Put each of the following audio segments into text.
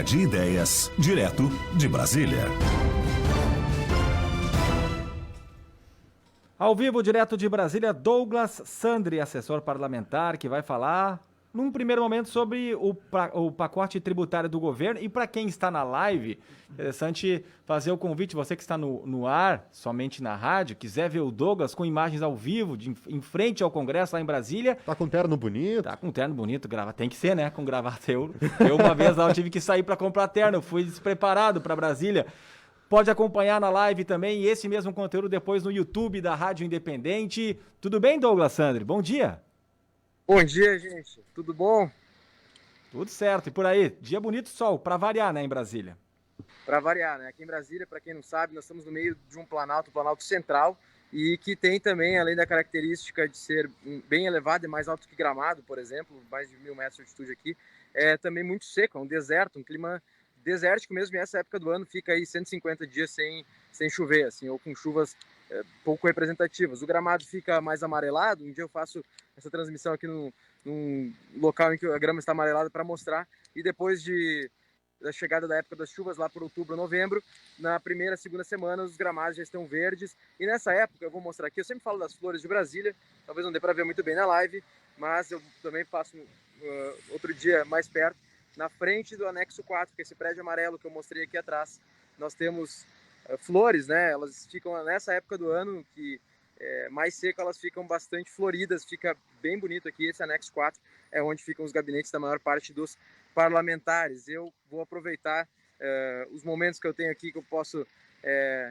De ideias, direto de Brasília. Ao vivo, direto de Brasília, Douglas Sandri, assessor parlamentar, que vai falar, num primeiro momento, sobre o pacote tributário do governo. E para quem está na live, interessante fazer o convite, você que está no ar, somente na rádio, quiser ver o Douglas com imagens ao vivo, em frente ao Congresso lá em Brasília. Tá com terno bonito? Tá com terno bonito, tem que ser, né, com gravata. Eu uma vez lá eu tive que sair para comprar terno, fui despreparado para Brasília. Pode acompanhar na live também e esse mesmo conteúdo depois no YouTube da Rádio Independente. Tudo bem, Douglas Sandri? Bom dia. Bom dia, gente. Tudo bom? Tudo certo. E por aí? Dia bonito, sol, para variar, né, em Brasília? Para variar, né? Aqui em Brasília, para quem não sabe, nós estamos no meio de um planalto central, e que tem também, além da característica de ser bem elevado e mais alto que Gramado, por exemplo, mais de 1.000 metros de altitude aqui, é também muito seco, é um deserto, um clima desértico mesmo, e essa época do ano fica aí 150 dias sem chover, assim, ou com chuvas pouco representativas. O Gramado fica mais amarelado. Um dia eu faço essa transmissão aqui num local em que a grama está amarelada para mostrar, e depois da chegada da época das chuvas, lá por outubro, novembro, na primeira, segunda semana, os gramados já estão verdes. E nessa época, eu vou mostrar aqui, eu sempre falo das flores de Brasília, talvez não dê para ver muito bem na live, mas eu também faço outro dia mais perto, na frente do anexo 4, que é esse prédio amarelo que eu mostrei aqui atrás. Nós temos flores, né? Elas ficam nessa época do ano que mais seco, elas ficam bastante floridas, fica bem bonito aqui. Esse anexo 4 é onde ficam os gabinetes da maior parte dos parlamentares. Eu vou aproveitar os momentos que eu tenho aqui, que eu posso...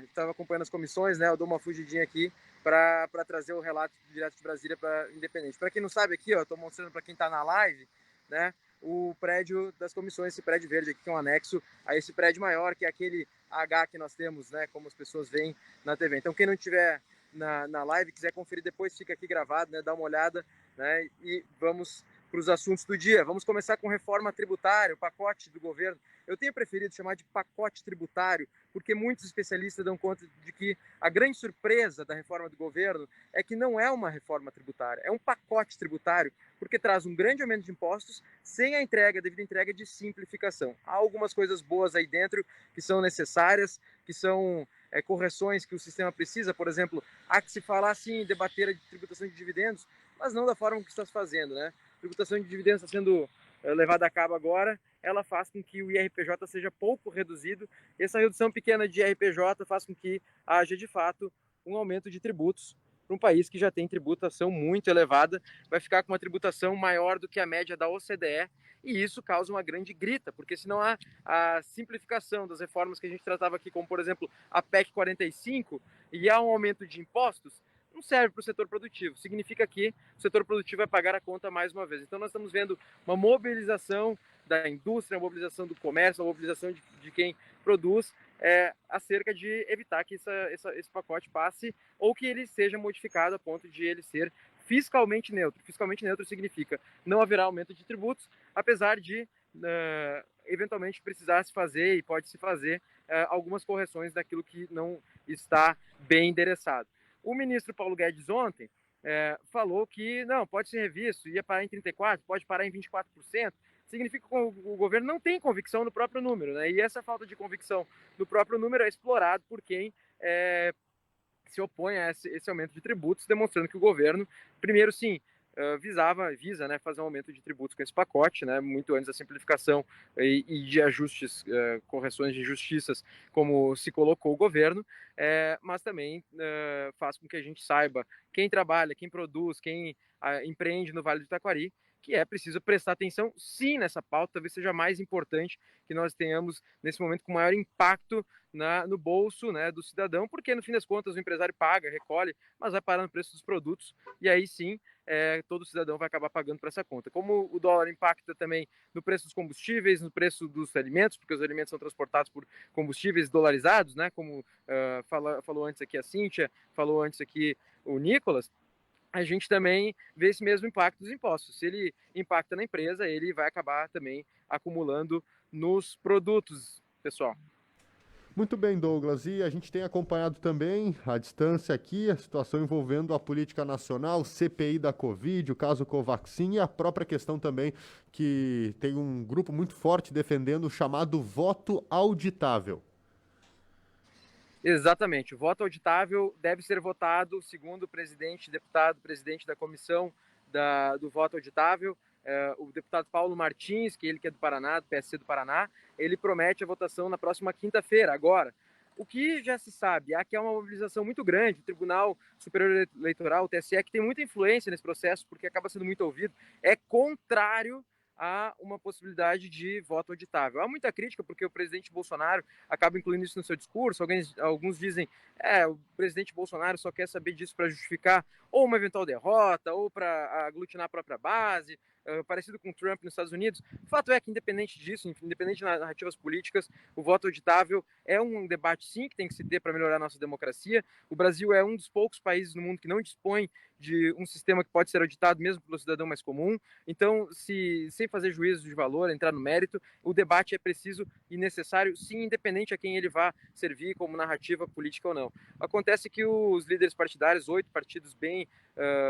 Estava acompanhando as comissões, né? Eu dou uma fugidinha aqui para trazer o relato direto de Brasília para Independente. Para quem não sabe aqui, estou mostrando para quem está na live, né? O prédio das comissões, esse prédio verde aqui, que é um anexo a esse prédio maior, que é aquele H que nós temos, né? Como as pessoas veem na TV. Então, quem não tiver na live, quiser conferir depois, fica aqui gravado, né? Dá uma olhada, né? E vamos para os assuntos do dia. Vamos começar com reforma tributária, o pacote do governo. Eu tenho preferido chamar de pacote tributário, porque muitos especialistas dão conta de que a grande surpresa da reforma do governo é que não é uma reforma tributária, é um pacote tributário, porque traz um grande aumento de impostos sem a devida entrega de simplificação. Há algumas coisas boas aí dentro que são necessárias, que são correções que o sistema precisa. Por exemplo, há que se falar sim, debater a tributação de dividendos, mas não da forma que está se fazendo, né? A tributação de dividendos está sendo levada a cabo agora, ela faz com que o IRPJ seja pouco reduzido. Essa redução pequena de IRPJ faz com que haja, de fato, um aumento de tributos para um país que já tem tributação muito elevada, vai ficar com uma tributação maior do que a média da OCDE, e isso causa uma grande grita, porque se não há a simplificação das reformas que a gente tratava aqui, como, por exemplo, a PEC 45, e há um aumento de impostos, não serve para o setor produtivo. Significa que o setor produtivo vai pagar a conta mais uma vez. Então nós estamos vendo uma mobilização da indústria, uma mobilização do comércio, uma mobilização de quem produz acerca de evitar que esse pacote passe ou que ele seja modificado a ponto de ele ser fiscalmente neutro. Fiscalmente neutro significa não haverá aumento de tributos, apesar de eventualmente precisar se fazer e pode se fazer algumas correções daquilo que não está bem endereçado. O ministro Paulo Guedes ontem falou que não, pode ser revisto, ia parar em 34%, pode parar em 24%. Significa que o governo não tem convicção no próprio número, né? E essa falta de convicção no próprio número é explorado por quem se opõe a esse aumento de tributos, demonstrando que o governo, primeiro, sim, visa, né, fazer um aumento de tributos com esse pacote, né, muito antes da simplificação e de ajustes, correções de injustiças, como se colocou o governo, mas também faz com que a gente saiba quem trabalha, quem produz, quem empreende no Vale do Taquari, que é preciso prestar atenção, sim, nessa pauta, talvez seja mais importante que nós tenhamos, nesse momento, com maior impacto no bolso, né, do cidadão, porque, no fim das contas, o empresário paga, recolhe, mas vai parar no preço dos produtos, e aí sim, todo cidadão vai acabar pagando por essa conta. Como o dólar impacta também no preço dos combustíveis, no preço dos alimentos, porque os alimentos são transportados por combustíveis dolarizados, né, como falou antes aqui a Cíntia, falou antes aqui o Nicolas, a gente também vê esse mesmo impacto dos impostos. Se ele impacta na empresa, ele vai acabar também acumulando nos produtos, pessoal. Muito bem, Douglas, e a gente tem acompanhado também à distância aqui a situação envolvendo a política nacional, CPI da Covid, o caso Covaxin e a própria questão também que tem um grupo muito forte defendendo o chamado voto auditável. Exatamente. O voto auditável deve ser votado, segundo o presidente da comissão do voto auditável, o deputado Paulo Martins, ele que é do Paraná, do PSC do Paraná, ele promete a votação na próxima quinta-feira, agora. O que já se sabe é que é uma mobilização muito grande. O Tribunal Superior Eleitoral, o TSE, que tem muita influência nesse processo, porque acaba sendo muito ouvido, é contrário a uma possibilidade de voto auditável. Há muita crítica porque o presidente Bolsonaro acaba incluindo isso no seu discurso. Alguns dizem o presidente Bolsonaro só quer saber disso para justificar ou uma eventual derrota ou para aglutinar a própria base, parecido com Trump nos Estados Unidos. O fato é que, independente disso, independente das narrativas políticas, o voto auditável é um debate, sim, que tem que se ter para melhorar a nossa democracia. O Brasil é um dos poucos países no mundo que não dispõe de um sistema que pode ser auditado mesmo pelo cidadão mais comum. Então, sem fazer juízo de valor, entrar no mérito, o debate é preciso e necessário, sim, independente a quem ele vá servir como narrativa política ou não. Acontece que os líderes partidários, 8 partidos bem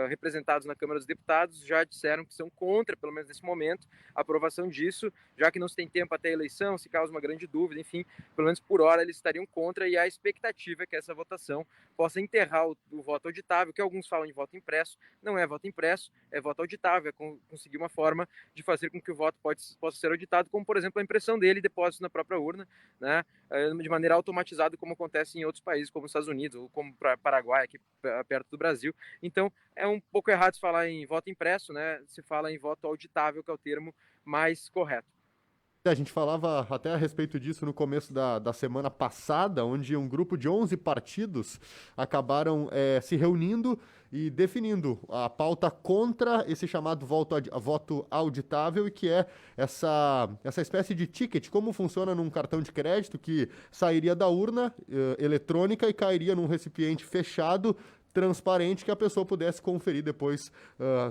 representados na Câmara dos Deputados, já disseram que são contra, pelo menos nesse momento, a aprovação disso, já que não se tem tempo até a eleição, se causa uma grande dúvida, enfim, pelo menos por hora eles estariam contra, e a expectativa é que essa votação possa enterrar o voto auditável, que alguns falam em voto impresso, não é voto impresso, é voto auditável, é conseguir uma forma de fazer com que o voto possa ser auditado, como, por exemplo, a impressão dele e depósito na própria urna, né, de maneira automatizada, como acontece em outros países, como os Estados Unidos, ou como Paraguai, aqui perto do Brasil. Então, é um pouco errado se falar em voto impresso, né, se fala em voto auditável, que é o termo mais correto. A gente falava até a respeito disso no começo da semana passada, onde um grupo de 11 partidos acabaram se reunindo e definindo a pauta contra esse chamado voto auditável, e que é essa espécie de ticket, como funciona num cartão de crédito que sairia da urna eletrônica e cairia num recipiente fechado, transparente, que a pessoa pudesse conferir depois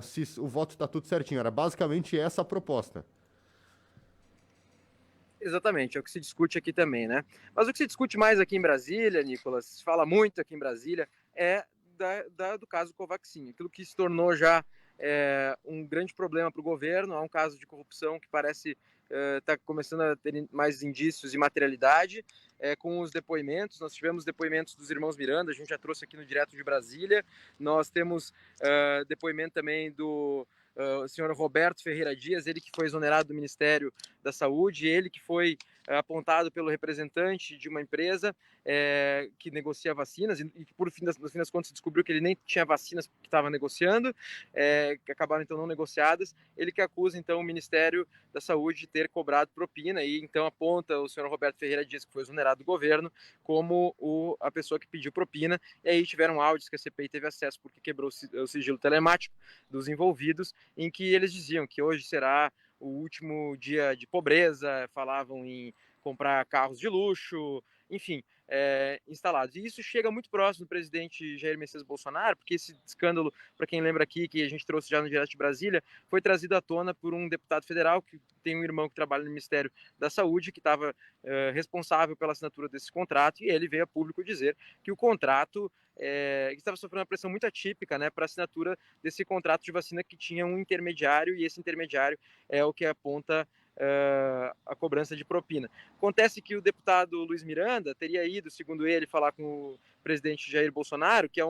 se o voto está tudo certinho. Era basicamente essa a proposta. Exatamente, é o que se discute aqui também, né? Mas o que se discute mais aqui em Brasília, Nicolas, se fala muito aqui em Brasília, é do caso Covaxin, aquilo que se tornou já um grande problema para o governo. Há um caso de corrupção que parece estar começando a ter mais indícios de materialidade, com os depoimentos. Nós tivemos depoimentos dos irmãos Miranda, a gente já trouxe aqui no Direto de Brasília. Nós temos depoimento também do o senhor Roberto Ferreira Dias, ele que foi exonerado do Ministério da Saúde, ele que foi apontado pelo representante de uma empresa que negocia vacinas, e que no fim das contas se descobriu que ele nem tinha vacinas que estava negociando, que acabaram então não negociadas. Ele que acusa então o Ministério da Saúde de ter cobrado propina, e então aponta o senhor Roberto Ferreira Dias, que foi exonerado do governo, como a pessoa que pediu propina. E aí tiveram áudios que a CPI teve acesso porque quebrou o sigilo telemático dos envolvidos, em que eles diziam que hoje será o último dia de pobreza, falavam em comprar carros de luxo, enfim, instalados. E isso chega muito próximo do presidente Jair Messias Bolsonaro, porque esse escândalo, para quem lembra aqui, que a gente trouxe já no Direto de Brasília, foi trazido à tona por um deputado federal que tem um irmão que trabalha no Ministério da Saúde, que estava responsável pela assinatura desse contrato, e ele veio a público dizer que o contrato que estava sofrendo uma pressão muito atípica, né, para a assinatura desse contrato de vacina, que tinha um intermediário, e esse intermediário é o que aponta a cobrança de propina. Acontece que o deputado Luiz Miranda teria ido, segundo ele, falar com o presidente Jair Bolsonaro, que há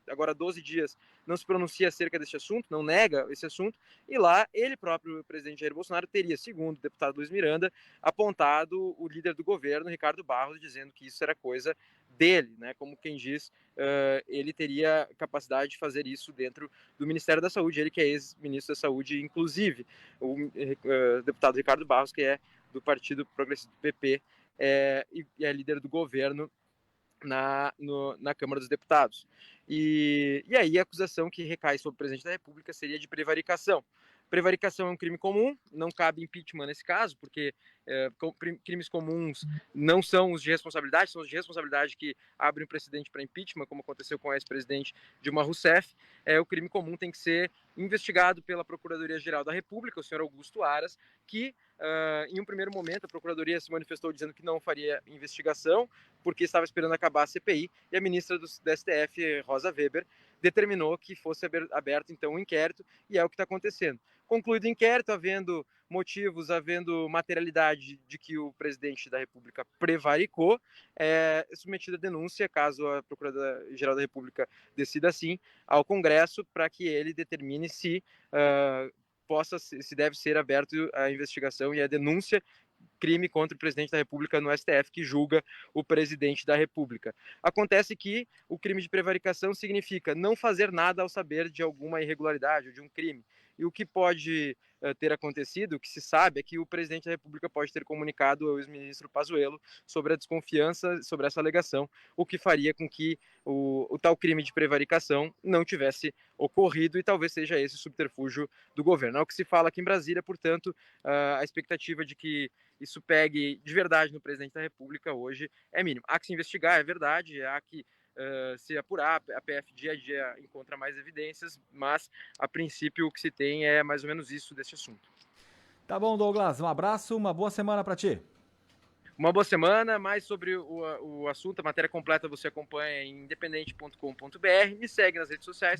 agora 12 dias não se pronuncia acerca desse assunto, não nega esse assunto, e lá ele próprio, o presidente Jair Bolsonaro, teria, segundo o deputado Luiz Miranda, apontado o líder do governo, Ricardo Barros, dizendo que isso era coisa dele, né? Como quem diz, ele teria capacidade de fazer isso dentro do Ministério da Saúde, ele que é ex-ministro da Saúde, inclusive, o deputado Ricardo Barros, que é do Partido Progressista do PP, e é líder do governo na Câmara dos Deputados. E aí a acusação que recai sobre o presidente da República seria de prevaricação. Prevaricação é um crime comum, não cabe impeachment nesse caso, porque crimes comuns não são os de responsabilidade, são os de responsabilidade que abrem um precedente para impeachment, como aconteceu com o ex-presidente Dilma Rousseff. O crime comum tem que ser investigado pela Procuradoria-Geral da República, o senhor Augusto Aras, que em um primeiro momento a Procuradoria se manifestou dizendo que não faria investigação, porque estava esperando acabar a CPI, e a ministra do STF, Rosa Weber, determinou que fosse aberto então um inquérito, e é o que está acontecendo. Concluído o inquérito, havendo motivos, havendo materialidade de que o presidente da República prevaricou, é submetida a denúncia, caso a Procuradoria-Geral da República decida assim, ao Congresso, para que ele determine se deve ser aberto a investigação e a denúncia crime contra o presidente da República no STF, que julga o presidente da República. Acontece que o crime de prevaricação significa não fazer nada ao saber de alguma irregularidade ou de um crime. E o que pode ter acontecido, o que se sabe, é que o presidente da República pode ter comunicado ao ex-ministro Pazuello sobre a desconfiança sobre essa alegação, o que faria com que o tal crime de prevaricação não tivesse ocorrido, e talvez seja esse o subterfúgio do governo. É o que se fala aqui em Brasília, portanto, a expectativa de que isso pegue de verdade no presidente da República hoje é mínimo. Há que se investigar, é verdade, há que se apurar, a PF dia a dia encontra mais evidências, mas a princípio o que se tem é mais ou menos isso desse assunto. Tá bom, Douglas, um abraço, uma boa semana para ti. Uma boa semana. Mais sobre o assunto, a matéria completa você acompanha em independente.com.br, me segue nas redes sociais.